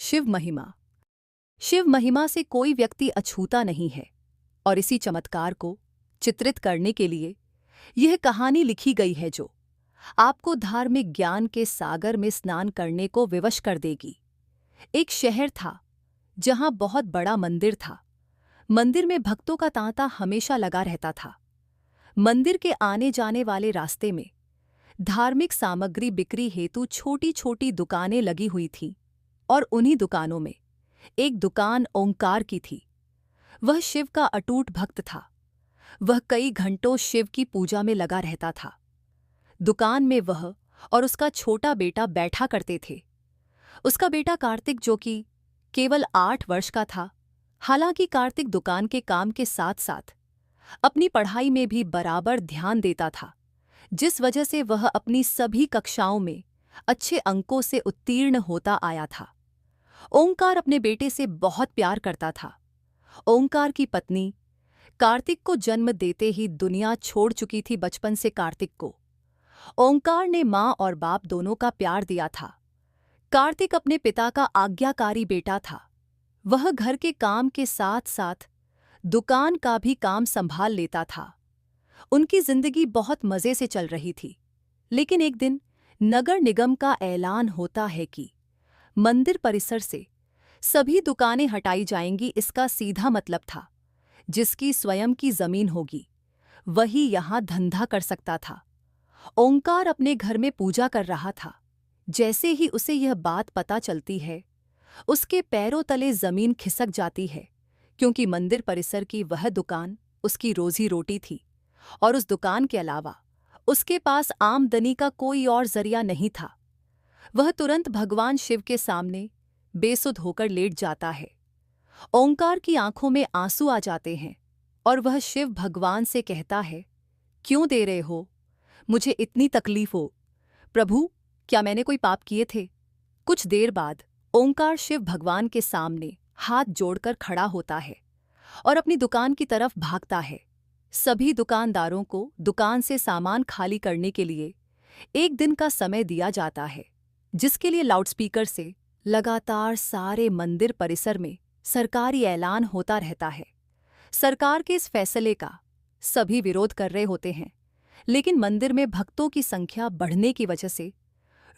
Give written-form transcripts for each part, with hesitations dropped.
शिव महिमा। शिव महिमा से कोई व्यक्ति अछूता नहीं है और इसी चमत्कार को चित्रित करने के लिए यह कहानी लिखी गई है जो आपको धार्मिक ज्ञान के सागर में स्नान करने को विवश कर देगी। एक शहर था जहां बहुत बड़ा मंदिर था। मंदिर में भक्तों का तांता हमेशा लगा रहता था। मंदिर के आने जाने वाले रास्ते में धार्मिक सामग्री बिक्री हेतु छोटी छोटी दुकानें लगी हुई थीं और उन्हीं दुकानों में एक दुकान ओंकार की थी। वह शिव का अटूट भक्त था। वह कई घंटों शिव की पूजा में लगा रहता था। दुकान में वह और उसका छोटा बेटा बैठा करते थे। उसका बेटा कार्तिक, जो कि केवल 8 वर्ष का था। हालांकि कार्तिक दुकान के काम के साथ साथ अपनी पढ़ाई में भी बराबर ध्यान देता था, जिस वजह से वह अपनी सभी कक्षाओं में अच्छे अंकों से उत्तीर्ण होता आया था। ओंकार अपने बेटे से बहुत प्यार करता था। ओंकार की पत्नी कार्तिक को जन्म देते ही दुनिया छोड़ चुकी थी। बचपन से कार्तिक को ओंकार ने माँ और बाप दोनों का प्यार दिया था। कार्तिक अपने पिता का आज्ञाकारी बेटा था। वह घर के काम के साथ साथ दुकान का भी काम संभाल लेता था। उनकी जिंदगी बहुत मजे से चल रही थी। लेकिन एक दिन नगर निगम का ऐलान होता है कि मंदिर परिसर से सभी दुकानें हटाई जाएंगी। इसका सीधा मतलब था, जिसकी स्वयं की जमीन होगी वही यहां धंधा कर सकता था। ओंकार अपने घर में पूजा कर रहा था। जैसे ही उसे यह बात पता चलती है, उसके पैरों तले जमीन खिसक जाती है, क्योंकि मंदिर परिसर की वह दुकान उसकी रोजी रोटी थी और उस दुकान के अलावा उसके पास आमदनी का कोई और जरिया नहीं था। वह तुरंत भगवान शिव के सामने बेसुध होकर लेट जाता है। ओंकार की आंखों में आंसू आ जाते हैं और वह शिव भगवान से कहता है, क्यों दे रहे हो मुझे इतनी तकलीफ हो? प्रभु, क्या मैंने कोई पाप किए थे? कुछ देर बाद ओंकार शिव भगवान के सामने हाथ जोड़कर खड़ा होता है और अपनी दुकान की तरफ भागता है। सभी दुकानदारों को दुकान से सामान खाली करने के लिए 1 दिन का समय दिया जाता है, जिसके लिए लाउडस्पीकर से लगातार सारे मंदिर परिसर में सरकारी ऐलान होता रहता है। सरकार के इस फैसले का सभी विरोध कर रहे होते हैं, लेकिन मंदिर में भक्तों की संख्या बढ़ने की वजह से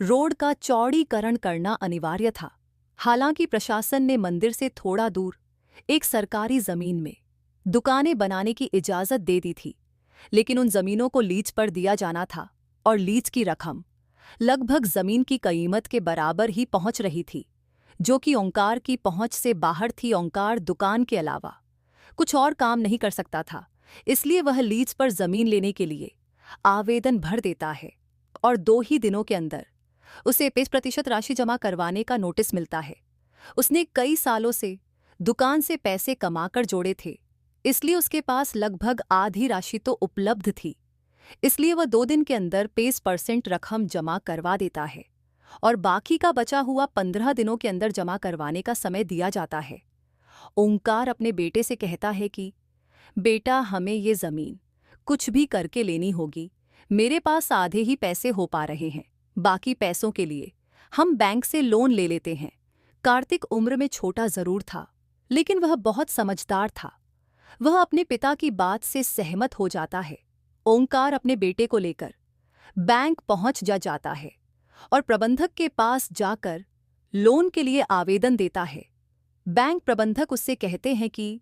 रोड का चौड़ीकरण करना अनिवार्य था। हालांकि प्रशासन ने मंदिर से थोड़ा दूर एक सरकारी जमीन में दुकानें बनाने की इजाजत दे दी थी, लेकिन उन जमीनों को लीज पर दिया जाना था और लीज की रकम लगभग जमीन की कीमत के बराबर ही पहुंच रही थी, जो कि ओंकार की पहुंच से बाहर थी। ओंकार दुकान के अलावा कुछ और काम नहीं कर सकता था, इसलिए वह लीज पर जमीन लेने के लिए आवेदन भर देता है और 2 ही दिनों के अंदर उसे 50% राशि जमा करवाने का नोटिस मिलता है। उसने कई सालों से दुकान से पैसे कमाकर जोड़े थे, इसलिए उसके पास लगभग आधी राशि तो उपलब्ध थी। इसलिए वह 2 दिन के अंदर 50% रकम जमा करवा देता है और बाकी का बचा हुआ 15 दिनों के अंदर जमा करवाने का समय दिया जाता है। ओंकार अपने बेटे से कहता है कि बेटा, हमें ये जमीन कुछ भी करके लेनी होगी। मेरे पास आधे ही पैसे हो पा रहे हैं, बाकी पैसों के लिए हम बैंक से लोन ले लेते हैं। कार्तिक उम्र में छोटा जरूर था, लेकिन वह बहुत समझदार था। वह अपने पिता की बात से सहमत हो जाता है। ओंकार अपने बेटे को लेकर बैंक पहुंच जाता है और प्रबंधक के पास जाकर लोन के लिए आवेदन देता है। बैंक प्रबंधक उससे कहते हैं कि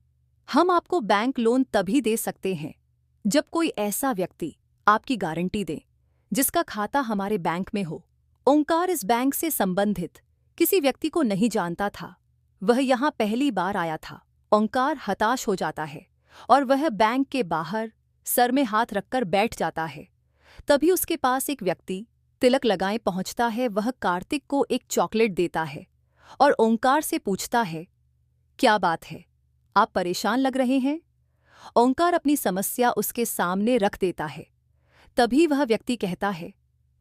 हम आपको बैंक लोन तभी दे सकते हैं जब कोई ऐसा व्यक्ति आपकी गारंटी दे जिसका खाता हमारे बैंक में हो। ओंकार इस बैंक से संबंधित किसी व्यक्ति को नहीं जानता था। वह यहां पहली बार आया था। ओंकार हताश हो जाता है और वह बैंक के बाहर सर में हाथ रखकर बैठ जाता है। तभी उसके पास एक व्यक्ति तिलक लगाए पहुंचता है। वह कार्तिक को एक चॉकलेट देता है और ओंकार से पूछता है, क्या बात है, आप परेशान लग रहे हैं? ओंकार अपनी समस्या उसके सामने रख देता है। तभी वह व्यक्ति कहता है,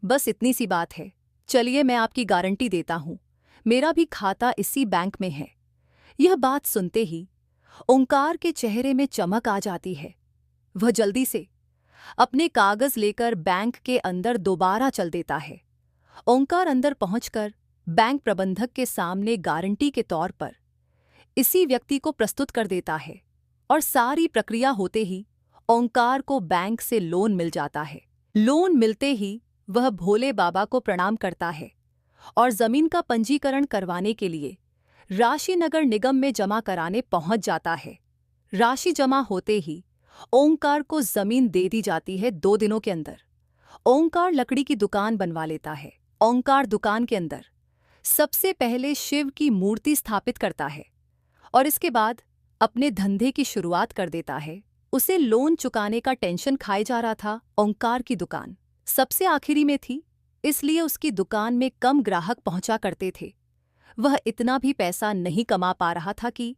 बस इतनी सी बात है, चलिए मैं आपकी गारंटी देता हूं, मेरा भी खाता इसी बैंक में है। यह बात सुनते ही ओंकार के चेहरे में चमक आ जाती है। वह जल्दी से अपने कागज लेकर बैंक के अंदर दोबारा चल देता है। ओंकार अंदर पहुंचकर बैंक प्रबंधक के सामने गारंटी के तौर पर इसी व्यक्ति को प्रस्तुत कर देता है और सारी प्रक्रिया होते ही ओंकार को बैंक से लोन मिल जाता है। लोन मिलते ही वह भोले बाबा को प्रणाम करता है और जमीन का पंजीकरण करवाने के लिए राशि नगर निगम में जमा कराने पहुंच जाता है। राशि जमा होते ही ओंकार को जमीन दे दी जाती है 2 दिनों के अंदर। ओंकार लकड़ी की दुकान बनवा लेता है। ओंकार दुकान के अंदर सबसे पहले शिव की मूर्ति स्थापित करता है और इसके बाद अपने धंधे की शुरुआत कर देता है। उसे लोन चुकाने का टेंशन खाए जा रहा था। ओंकार की दुकान सबसे आखिरी में थी, इसलिए उसकी दुकान में कम ग्राहक पहुंचा करते थे। वह इतना भी पैसा नहीं कमा पा रहा था कि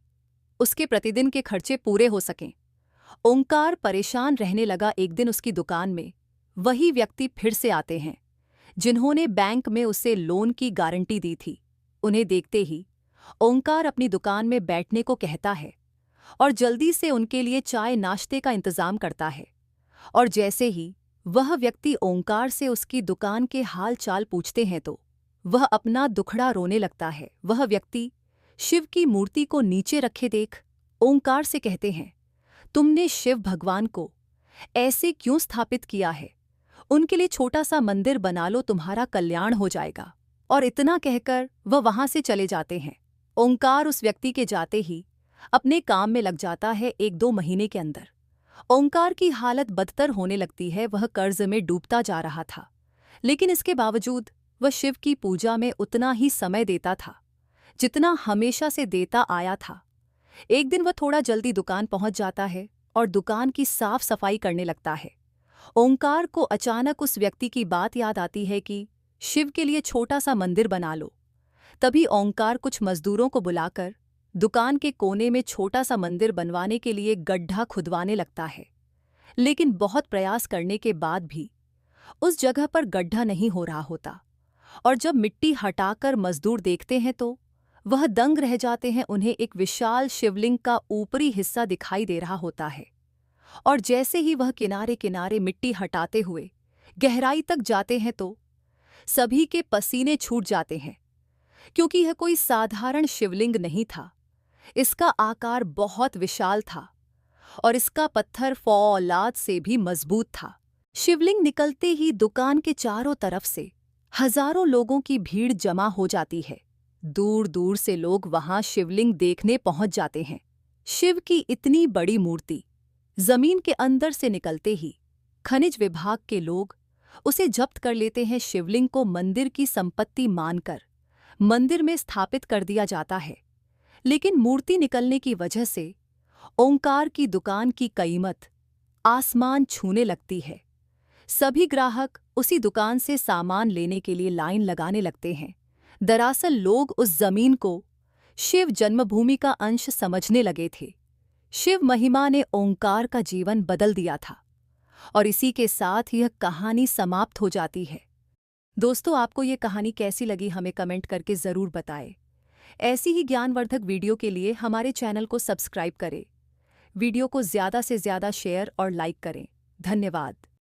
उसके प्रतिदिन के खर्चे पूरे हो सकें। ओंकार परेशान रहने लगा। एक दिन उसकी दुकान में वही व्यक्ति फिर से आते हैं जिन्होंने बैंक में उसे लोन की गारंटी दी थी। उन्हें देखते ही ओंकार अपनी दुकान में बैठने को कहता है और जल्दी से उनके लिए चाय नाश्ते का इंतजाम करता है। और जैसे ही वह व्यक्ति ओंकार से उसकी दुकान के हाल चाल पूछते हैं तो वह अपना दुखड़ा रोने लगता है। वह व्यक्ति शिव की मूर्ति को नीचे रखे देख ओंकार से कहते हैं, तुमने शिव भगवान को ऐसे क्यों स्थापित किया है? उनके लिए छोटा सा मंदिर बना लो, तुम्हारा कल्याण हो जाएगा। और इतना कहकर वह वहां से चले जाते हैं। ओंकार उस व्यक्ति के जाते ही अपने काम में लग जाता है। 1-2 महीने के अंदर ओंकार की हालत बदतर होने लगती है। वह कर्ज में डूबता जा रहा था, लेकिन इसके बावजूद वह शिव की पूजा में उतना ही समय देता था जितना हमेशा से देता आया था। एक दिन वह थोड़ा जल्दी दुकान पहुंच जाता है और दुकान की साफ सफाई करने लगता है। ओंकार को अचानक उस व्यक्ति की बात याद आती है कि शिव के लिए छोटा सा मंदिर बना लो। तभी ओंकार कुछ मजदूरों को बुलाकर दुकान के कोने में छोटा सा मंदिर बनवाने के लिए गड्ढा खुदवाने लगता है। लेकिन बहुत प्रयास करने के बाद भी उस जगह पर गड्ढा नहीं हो रहा होता और जब मिट्टी हटाकर मजदूर देखते हैं तो वह दंग रह जाते हैं। उन्हें एक विशाल शिवलिंग का ऊपरी हिस्सा दिखाई दे रहा होता है और जैसे ही वह किनारे किनारे मिट्टी हटाते हुए गहराई तक जाते हैं तो सभी के पसीने छूट जाते हैं, क्योंकि यह कोई साधारण शिवलिंग नहीं था। इसका आकार बहुत विशाल था और इसका पत्थर फौलाद से भी मजबूत था। शिवलिंग निकलते ही दुकान के चारों तरफ से हजारों लोगों की भीड़ जमा हो जाती है। दूर दूर से लोग वहां शिवलिंग देखने पहुंच जाते हैं। शिव की इतनी बड़ी मूर्ति जमीन के अंदर से निकलते ही खनिज विभाग के लोग उसे जब्त कर लेते हैं। शिवलिंग को मंदिर की संपत्ति मानकर मंदिर में स्थापित कर दिया जाता है, लेकिन मूर्ति निकलने की वजह से ओंकार की दुकान की कीमत आसमान छूने लगती है। सभी ग्राहक उसी दुकान से सामान लेने के लिए लाइन लगाने लगते हैं। दरअसल लोग उस जमीन को शिव जन्मभूमि का अंश समझने लगे थे। शिव महिमा ने ओंकार का जीवन बदल दिया था और इसी के साथ यह कहानी समाप्त हो जाती है। दोस्तों, आपको ये कहानी कैसी लगी हमें कमेंट करके ज़रूर बताएं। ऐसी ही ज्ञानवर्धक वीडियो के लिए हमारे चैनल को सब्सक्राइब करें। वीडियो को ज़्यादा से ज़्यादा शेयर और लाइक करें। धन्यवाद।